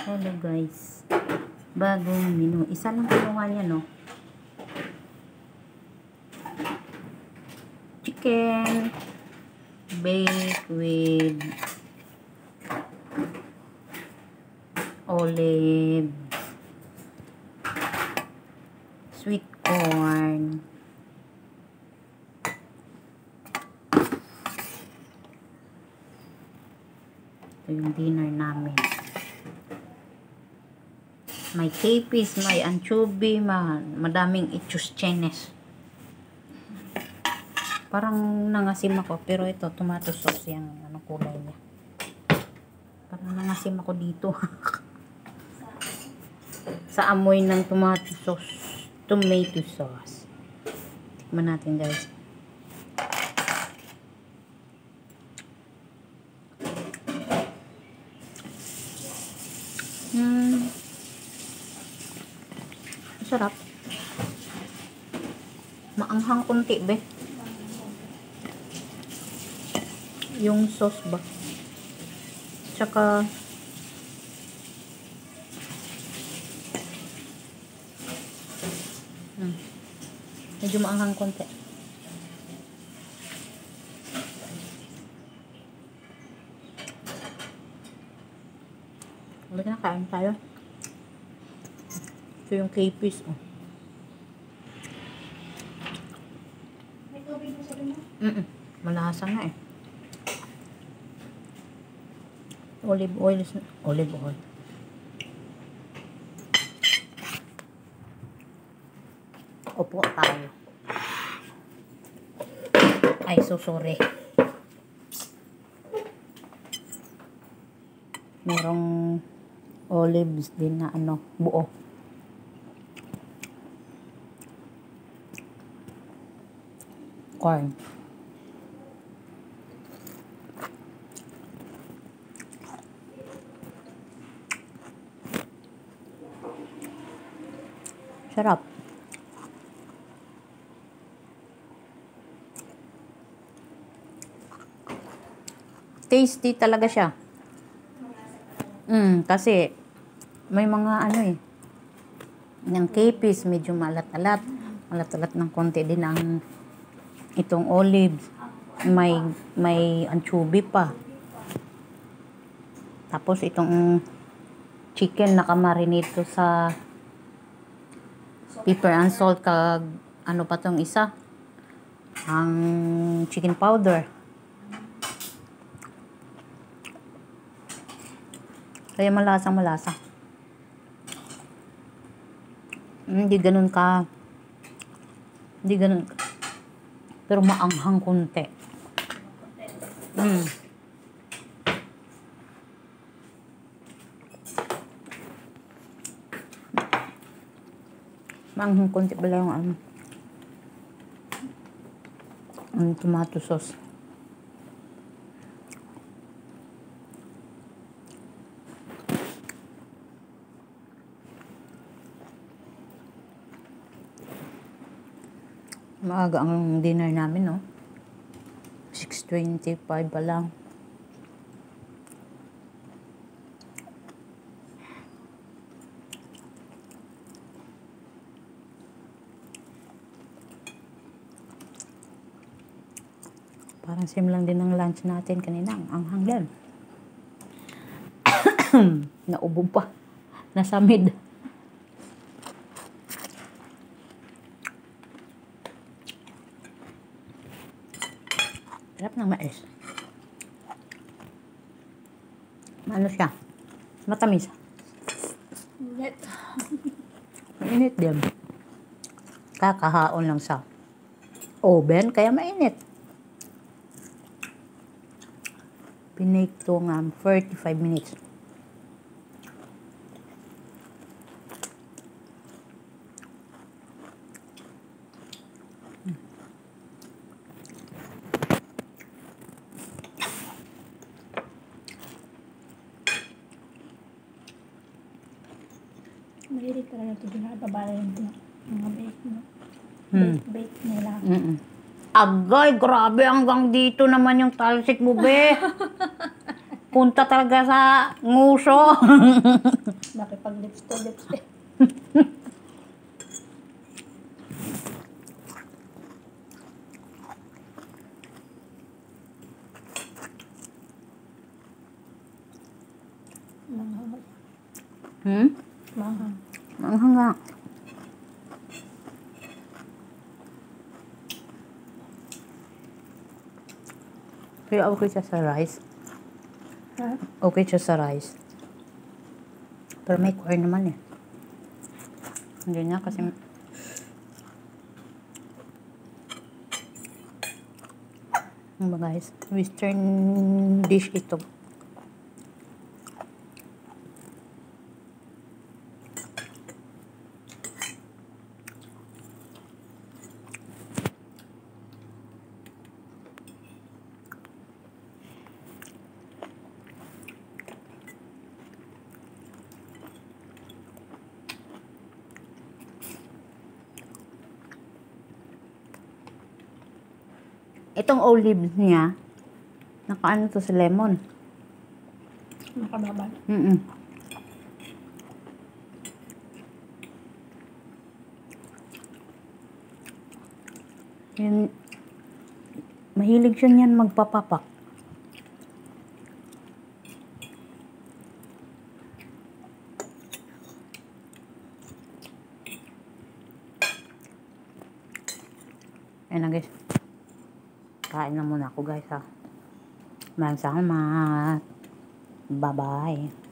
Hello guys. Bagong menu. Isa lang kinuha niya, no? Chicken baked with olive, sweet corn, ito yung dinner namin. May capis, may anchovy, madaming ichus chenes. Parang nangasim ako, pero ito tomato sauce yung kulay niya. Parang nangasim ako dito. Sa amoy ng tomato sauce. Tomato sauce. Tikman natin, guys. Sarap. Maanghang kunti, be. Yung sauce ba? Tsaka medyo maanghang konti. Ulit na, kain tayo. Ito yung capis, oh. May tubig mo sa lima? Malasa nga eh. Olive oil. Opo tayo. Ay, so sorry. Merong olives din na buo. Corn. Sarap. Tasty talaga siya. Kasi may mga ng capis medyo malat-alat. Malat-alat ng konti din ang itong olives. May anchovy pa. Tapos itong chicken nakamarinate sa pepper and salt kag pa tong isa, ang chicken powder. Kaya malasa. Hindi ganun ka. Pero maanghang konti. Maanghang konti pala yung tomato sauce. Maaga ang dinner namin, no? 6:25 pa lang. Parang same lang din ang lunch natin kanina. Ang anghang yan. Naubo pa. Nasamid. Sarap ng mais. Ano siya? Matamis. Init. Mainit din. Kakahaon lang sa oven, kaya mainit. Pinake to 45 minutes. Mahilig talaga ito ginagabayan ko. Mga bake mo. Bake nila. Agay, grabe, hanggang dito naman yung talsik mo, be. pupunta talaga sa nguso. Nakipag-lips to lips eh. Manghang. Manghang. Manghang nga. Pero okay siya sa rice. Ha? Okay siya sa rice. Pero may corn naman eh. Hindi niya kasi... Ano ba guys? Western dish ito. Itong olive niya, nakaano to sa lemon. Makababal. Yan, mahilig siya niyan magpapapak. Ayan na guys. Kain na muna ako guys ha. Maraming salamat. Bye-bye.